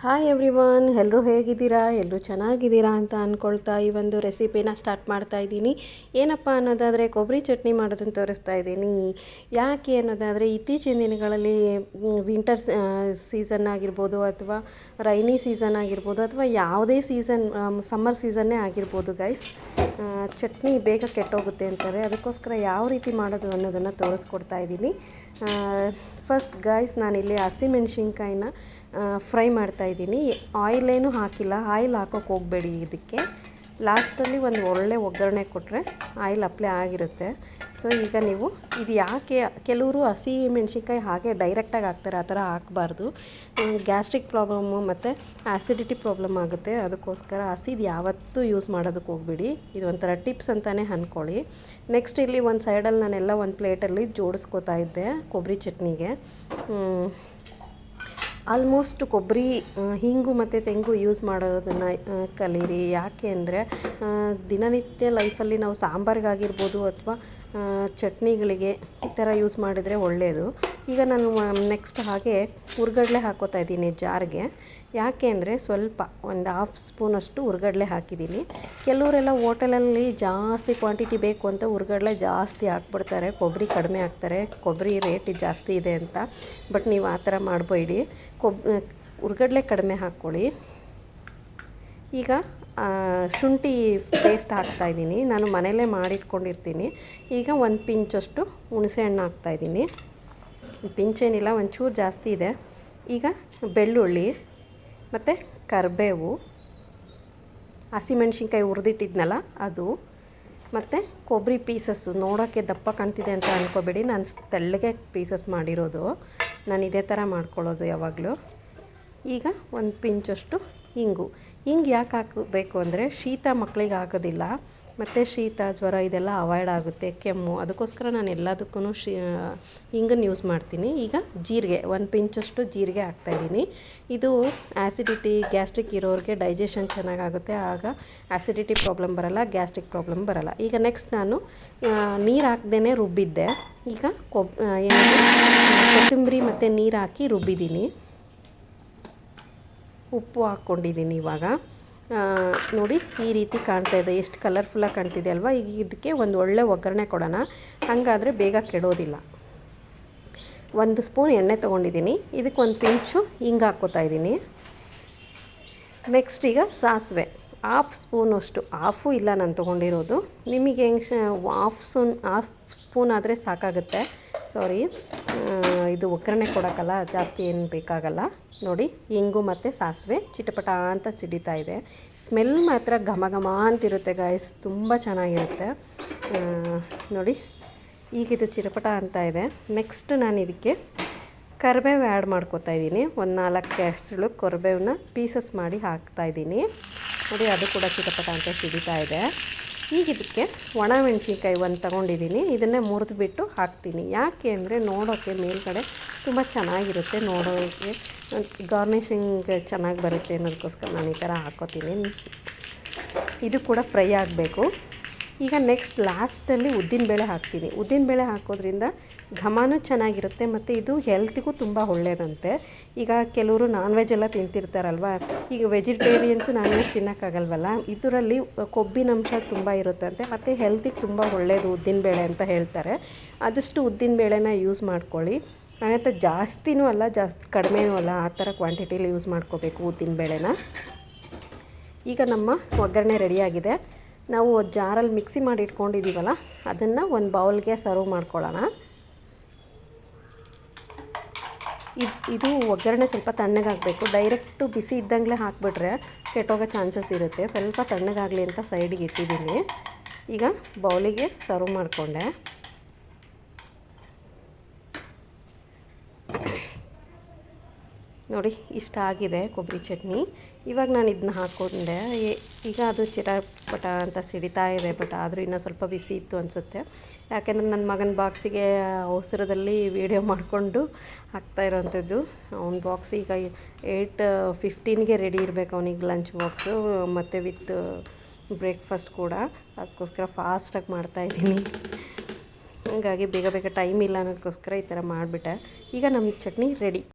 Hi everyone, ಎಲ್ಲರೂ ಹೇಗಿದ್ದೀರಾ? ಎಲ್ಲರೂ ಚೆನ್ನಾಗಿದ್ದೀರಾ ಅಂತ ಅಂದ್ಕೊಳ್ತಾ ಈ ಒಂದು ರೆಸಿಪಿನ ಸ್ಟಾರ್ಟ್ ಮಾಡ್ತಾ ಇದ್ದೀನಿ. ಏನಪ್ಪ ಅನ್ನೋದಾದರೆ ಕೊಬ್ಬರಿ ಚಟ್ನಿ ಮಾಡೋದನ್ನು ತೋರಿಸ್ತಾ ಇದ್ದೀನಿ. ಯಾಕೆ ಅನ್ನೋದಾದರೆ ಇತ್ತೀಚಿನ ದಿನಗಳಲ್ಲಿ ವಿಂಟರ್ ಸೀಸನ್ ಆಗಿರ್ಬೋದು ಅಥವಾ ರೈನಿ ಸೀಸನ್ ಆಗಿರ್ಬೋದು ಅಥವಾ ಯಾವುದೇ ಸೀಸನ್, ಸಮ್ಮರ್ ಸೀಸನ್ನೇ ಆಗಿರ್ಬೋದು ಗೈಸ್, ಚಟ್ನಿ ಬೇಗ ಕೆಟ್ಟೋಗುತ್ತೆ ಅಂತಾರೆ. ಅದಕ್ಕೋಸ್ಕರ ಯಾವ ರೀತಿ ಮಾಡೋದು ಅನ್ನೋದನ್ನು ತೋರಿಸ್ಕೊಡ್ತಾ ಇದ್ದೀನಿ. ಫಸ್ಟ್ ಗೈಸ್, ನಾನಿಲ್ಲಿ ಹಸಿಮೆಣ್ಸಿನ್ಕಾಯಿನ ಫ್ರೈ ಮಾಡ್ತಾಯಿದ್ದೀನಿ. ಆಯಿಲೇನೂ ಹಾಕಿಲ್ಲ, ಆಯಿಲ್ ಹಾಕೋಕ್ಕೆ ಹೋಗಬೇಡಿ. ಇದಕ್ಕೆ ಲಾಸ್ಟಲ್ಲಿ ಒಂದು ಒಳ್ಳೆ ಒಗ್ಗರಣೆ ಕೊಟ್ಟರೆ ಆಯಿಲ್ ಅಪ್ಲೈ ಆಗಿರುತ್ತೆ. ಸೊ ಈಗ ನೀವು ಇದು ಯಾಕೆ ಕೆಲವರು ಹಸಿ ಮೆಣಸಿನ್ಕಾಯಿ ಹಾಗೆ ಡೈರೆಕ್ಟಾಗಿ ಹಾಕ್ತಾರೆ, ಆ ಥರ ಹಾಕಬಾರ್ದು. ಗ್ಯಾಸ್ಟ್ರಿಕ್ ಪ್ರಾಬ್ಲಮ್ಮು ಮತ್ತು ಆ್ಯಸಿಡಿಟಿ ಪ್ರಾಬ್ಲಮ್ ಆಗುತ್ತೆ. ಅದಕ್ಕೋಸ್ಕರ ಹಸಿದು ಯಾವತ್ತೂ ಯೂಸ್ ಮಾಡೋದಕ್ಕೆ ಹೋಗ್ಬಿಡಿ. ಇದು ಒಂಥರ ಟಿಪ್ಸ್ ಅಂತಲೇ ಅಂದ್ಕೊಳ್ಳಿ. ನೆಕ್ಸ್ಟ್ ಇಲ್ಲಿ ಒಂದು ಸೈಡಲ್ಲಿ ನಾನೆಲ್ಲ ಒಂದು ಪ್ಲೇಟಲ್ಲಿ ಜೋಡಿಸ್ಕೋತಾ ಇದ್ದೆ ಕೊಬ್ಬರಿ ಚಟ್ನಿಗೆ. ಆಲ್ಮೋಸ್ಟ್ ಕೊಬ್ಬರಿ, ಹಿಂಗು ಮತ್ತು ತೆಂಗು ಯೂಸ್ ಮಾಡೋದನ್ನು ಕಲೀರಿ. ಯಾಕೆ ಅಂದರೆ ದಿನನಿತ್ಯ ಲೈಫಲ್ಲಿ ನಾವು ಸಾಂಬಾರಿಗಾಗಿರ್ಬೋದು ಅಥವಾ ಚಟ್ನಿಗಳಿಗೆ ಈ ಥರ ಯೂಸ್ ಮಾಡಿದರೆ ಒಳ್ಳೆಯದು. ಈಗ ನಾನು ನೆಕ್ಸ್ಟ್ ಹಾಗೆ ಹುರ್ಗಡ್ಲೆ ಹಾಕೋತಾ ಇದ್ದೀನಿ ಜಾರ್ಗೆ. ಯಾಕೆ ಅಂದರೆ ಸ್ವಲ್ಪ ಒಂದು 1/2 ಸ್ಪೂನಷ್ಟು ಹುರ್ಗಡ್ಲೆ ಹಾಕಿದ್ದೀನಿ. ಕೆಲವರೆಲ್ಲ ಹೋಟೆಲಲ್ಲಿ ಜಾಸ್ತಿ ಕ್ವಾಂಟಿಟಿ ಬೇಕು ಅಂತ ಹುರ್ಗಡ್ಲೆ ಜಾಸ್ತಿ ಹಾಕ್ಬಿಡ್ತಾರೆ, ಕೊಬ್ಬರಿ ಕಡಿಮೆ ಹಾಕ್ತಾರೆ, ಕೊಬ್ಬರಿ ರೇಟ್ ಜಾಸ್ತಿ ಇದೆ ಅಂತ. ಬಟ್ ನೀವು ಆ ಥರ ಮಾಡಬೇಡಿ, ಹುರ್ಗಡ್ಲೆ ಕಡಿಮೆ ಹಾಕ್ಕೊಳ್ಳಿ. ಈಗ ಶುಂಠಿ ಪೇಸ್ಟ್ ಹಾಕ್ತಾಯಿದ್ದೀನಿ. ನಾನು ಮನೆಯಲ್ಲೇ ಮಾಡಿಟ್ಕೊಂಡಿರ್ತೀನಿ. ಈಗ ಒಂದು ಪಿಂಚಷ್ಟು ಹುಣಸೆ ಹಣ್ಣು ಹಾಕ್ತಾಯಿದ್ದೀನಿ. ಪಿಂಚೇನಿಲ್ಲ, ಒಂಚೂರು ಜಾಸ್ತಿ ಇದೆ. ಈಗ ಬೆಳ್ಳುಳ್ಳಿ ಮತ್ತು ಕರಿಬೇವು, ಹಸಿಮೆಣ್ಸಿನ್ಕಾಯಿ ಹುರಿದಿಟ್ಟಿದ್ನಲ್ಲ ಅದು, ಮತ್ತು ಕೊಬ್ಬರಿ ಪೀಸಸ್ಸು. ನೋಡೋಕ್ಕೆ ದಪ್ಪ ಕಾಣ್ತಿದೆ ಅಂತ ಅಂದ್ಕೋಬೇಡಿ, ನಾನು ತೆಳ್ಳಗೆ ಪೀಸಸ್ ಮಾಡಿರೋದು. ನಾನು ಇದೇ ಥರ ಮಾಡ್ಕೊಳ್ಳೋದು ಯಾವಾಗಲೂ. ಈಗ ಒಂದು ಪಿಂಚಷ್ಟು ಹಿಂಗು ಯಾಕೆ ಹಾಕಬೇಕು ಅಂದರೆ ಶೀತ ಮಕ್ಕಳಿಗೆ ಆಗೋದಿಲ್ಲ, ಮತ್ತು ಶೀತ ಜ್ವರ ಇದೆಲ್ಲ ಅವಾಯ್ಡ್ ಆಗುತ್ತೆ, ಕೆಮ್ಮು. ಅದಕ್ಕೋಸ್ಕರ ನಾನು ಎಲ್ಲದಕ್ಕೂ ಹಿಂಗನ್ನು ಯೂಸ್ ಮಾಡ್ತೀನಿ. ಈಗ ಜೀರಿಗೆ, ಒಂದು ಪಿಂಚಷ್ಟು ಜೀರಿಗೆ ಹಾಕ್ತಾಯಿದ್ದೀನಿ. ಇದು ಆ್ಯಸಿಡಿಟಿ, ಗ್ಯಾಸ್ಟ್ರಿಕ್ ಇರೋರಿಗೆ ಡೈಜೆಷನ್ ಚೆನ್ನಾಗಾಗುತ್ತೆ. ಆಗ ಆ್ಯಸಿಡಿಟಿ ಪ್ರಾಬ್ಲಮ್ ಬರೋಲ್ಲ, ಗ್ಯಾಸ್ಟ್ರಿಕ್ ಪ್ರಾಬ್ಲಮ್ ಬರೋಲ್ಲ. ಈಗ ನೆಕ್ಸ್ಟ್ ನಾನು ನೀರು ಹಾಕ್ದೇ ರುಬ್ಬಿದ್ದೆ. ಈಗ ಕೊತ್ತಂಬರಿ ಮತ್ತು ನೀರು ಹಾಕಿ ರುಬ್ಬಿದ್ದೀನಿ. ಉಪ್ಪು ಹಾಕ್ಕೊಂಡಿದ್ದೀನಿ. ಇವಾಗ ನೋಡಿ ಈ ರೀತಿ ಕಾಣ್ತಾ ಇದೆ, ಎಷ್ಟು ಕಲರ್ಫುಲ್ಲಾಗಿ ಕಾಣ್ತಿದೆ ಅಲ್ವಾ. ಈಗ ಇದಕ್ಕೆ ಒಂದು ಒಳ್ಳೆ ಒಗ್ಗರಣೆ ಕೊಡೋಣ, ಹಾಗಾದರೆ ಬೇಗ ಕೆಡೋದಿಲ್ಲ. 1 ಸ್ಪೂನ್ ಎಣ್ಣೆ ತೊಗೊಂಡಿದ್ದೀನಿ. ಇದಕ್ಕೆ ಒಂದು ಪಿಂಚು ಹಿಂಗೆ ಹಾಕ್ಕೋತಾ ಇದ್ದೀನಿ. ನೆಕ್ಸ್ಟ್ ಈಗ ಸಾಸಿವೆ 1/2 ಸ್ಪೂನಷ್ಟು, ಹಾಫು ಇಲ್ಲ ನಾನು ತೊಗೊಂಡಿರೋದು. ನಿಮಗೆ ಹೆಂಗೆ 1/2 ಸ್ಪೂನ್ ಆದರೆ ಸಾಕಾಗುತ್ತೆ. ಸಾರಿ, ಇದು ಒಗ್ಗರಣೆ ಕೊಡೋಕ್ಕಲ್ಲ, ಜಾಸ್ತಿ ಏನು ಬೇಕಾಗಲ್ಲ. ನೋಡಿ, ಹಿಂಗು ಮತ್ತು ಸಾಸಿವೆ ಚಿಟಪಟ ಅಂತ ಸಿಡಿತಾ ಇದೆ. ಸ್ಮೆಲ್ ಮಾತ್ರ ಘಮ ಘಮ ಅಂತಿರುತ್ತೆ ಗಾಯ್ಸ್, ತುಂಬ ಚೆನ್ನಾಗಿರುತ್ತೆ. ನೋಡಿ, ಈಗ ಇದು ಚಿಟಪಟ ಅಂತ ಇದೆ. ನೆಕ್ಸ್ಟ್ ನಾನು ಇದಕ್ಕೆ ಕರಿಬೇವು ಆ್ಯಡ್ ಮಾಡ್ಕೋತಾ ಇದ್ದೀನಿ. ಒಂದು 4 ಎಸಳು ಕರಿಬೇವನ್ನ ಪೀಸಸ್ ಮಾಡಿ ಹಾಕ್ತಾಯಿದ್ದೀನಿ. ನೋಡಿ, ಅದು ಕೂಡ ಚಿಟಪಟ ಅಂತ ಸಿಡಿತಾ ಇದೆ. ಈಗ ಇದಕ್ಕೆ ಒಣ ಮೆಣಸಿನ್ಕಾಯಿ ಒಂದು ತೊಗೊಂಡಿದ್ದೀನಿ. ಇದನ್ನೇ ಮುರಿದ್ಬಿಟ್ಟು ಹಾಕ್ತೀನಿ. ಯಾಕೆ ಅಂದರೆ ನೋಡೋಕ್ಕೆ ಮೇಲ್ಗಡೆ ತುಂಬ ಚೆನ್ನಾಗಿರುತ್ತೆ, ನೋಡೋಕ್ಕೆ ಗಾರ್ನಿಷಿಂಗ್ ಚೆನ್ನಾಗಿ ಬರುತ್ತೆ ಅನ್ನೋದಕ್ಕೋಸ್ಕರ ನಾನು ಈ ಥರ ಹಾಕ್ಕೋತೀನಿ. ಇದು ಕೂಡ ಫ್ರೈ ಆಗಬೇಕು. ಈಗ ನೆಕ್ಸ್ಟ್ ಲಾಸ್ಟಲ್ಲಿ ಉದ್ದಿನಬೇಳೆ ಹಾಕ್ತೀನಿ. ಉದ್ದಿನಬೇಳೆ ಹಾಕೋದ್ರಿಂದ ಘಮನೂ ಚೆನ್ನಾಗಿರುತ್ತೆ ಮತ್ತು ಇದು ಹೆಲ್ತಿಗೂ ತುಂಬ ಒಳ್ಳೆಯದಂತೆ. ಈಗ ಕೆಲವರು ನಾನ್ ವೆಜ್ ಎಲ್ಲ ತಿಂತಿರ್ತಾರಲ್ವ, ಈಗ ವೆಜಿಟೇರಿಯನ್ಸು ನಾನ್ ವೆಜ್ ತಿನ್ನೋಕ್ಕಾಗಲ್ವಲ್ಲ, ಇದರಲ್ಲಿ ಕೊಬ್ಬಿನಂಶ ತುಂಬ ಇರುತ್ತಂತೆ ಮತ್ತು ಹೆಲ್ತಿಗೆ ತುಂಬ ಒಳ್ಳೆಯದು ಉದ್ದಿನಬೇಳೆ ಅಂತ ಹೇಳ್ತಾರೆ. ಆದಷ್ಟು ಉದ್ದಿನಬೇಳೆನ ಯೂಸ್ ಮಾಡ್ಕೊಳ್ಳಿ. ಹಾಗಂತ ಜಾಸ್ತಿನೂ ಅಲ್ಲ, ಕಡಿಮೆನೂ ಅಲ್ಲ, ಆ ಥರ ಕ್ವಾಂಟಿಟಿಲಿ ಯೂಸ್ ಮಾಡ್ಕೋಬೇಕು ಉದ್ದಿನಬೇಳೆನ. ಈಗ ನಮ್ಮ ಒಗ್ಗರಣೆ ರೆಡಿಯಾಗಿದೆ. ನಾವು ಜಾರಲ್ಲಿ ಮಿಕ್ಸಿ ಮಾಡಿ ಇಟ್ಕೊಂಡಿದ್ದೀವಲ್ಲ, ಅದನ್ನು ಒಂದು ಬೌಲ್ಗೆ ಸರ್ವ್ ಮಾಡ್ಕೊಳ್ಳೋಣ. ಇದು ಒಗ್ಗರಣೆ ಸ್ವಲ್ಪ ತಣ್ಣಗಾಗಬೇಕು. ಡೈರೆಕ್ಟು ಬಿಸಿ ಇದ್ದಂಗೆ ಹಾಕಿಬಿಟ್ರೆ ಕೆಟ್ಟೋಗೋ ಚಾನ್ಸಸ್ ಇರುತ್ತೆ. ಸ್ವಲ್ಪ ತಣ್ಣಗಾಗಲಿ ಅಂತ ಸೈಡಿಗೆ ಇಟ್ಟಿದ್ದೀನಿ. ಈಗ ಬೌಲಿಗೆ ಸರ್ವ್ ಮಾಡಿಕೊಂಡೆ. ನೋಡಿ, ಇಷ್ಟ ಆಗಿದೆ ಕೊಬ್ಬರಿ ಚಟ್ನಿ. ಇವಾಗ ನಾನು ಇದನ್ನ ಹಾಕ್ಕೊಂಡೆ. ಈಗ ಅದು ಚಿಟಪಟ ಅಂತ ಸಿಡಿತಾ ಇದೆ, ಬಟ್ ಆದರೂ ಇನ್ನೂ ಸ್ವಲ್ಪ ಬಿಸಿ ಇತ್ತು ಅನಿಸುತ್ತೆ. ಯಾಕೆಂದರೆ ನನ್ನ ಮಗನ ಬಾಕ್ಸಿಗೆ ಅವಸರದಲ್ಲಿ ವೀಡಿಯೋ ಮಾಡಿಕೊಂಡು ಹಾಕ್ತಾ ಇರೋವಂಥದ್ದು. ಅವ್ನ ಬಾಕ್ಸ್ ಈಗ 8:15ಗೆ ರೆಡಿ ಇರಬೇಕು, ಅವನಿಗೆ ಲಂಚ್ ಬಾಕ್ಸು ಮತ್ತು ವಿತ್ ಬ್ರೇಕ್ಫಾಸ್ಟ್ ಕೂಡ. ಅದಕ್ಕೋಸ್ಕರ ಫಾಸ್ಟಾಗಿ ಮಾಡ್ತಾಯಿದ್ದೀನಿ. ಹಾಗಾಗಿ ಬೇಗ ಬೇಗ ಟೈಮ್ ಇಲ್ಲ ಅನ್ನೋದಕ್ಕೋಸ್ಕರ ಈ ಥರ ಮಾಡಿಬಿಟ್ಟೆ. ಈಗ ನಮ್ಮ ಚಟ್ನಿ ರೆಡಿ.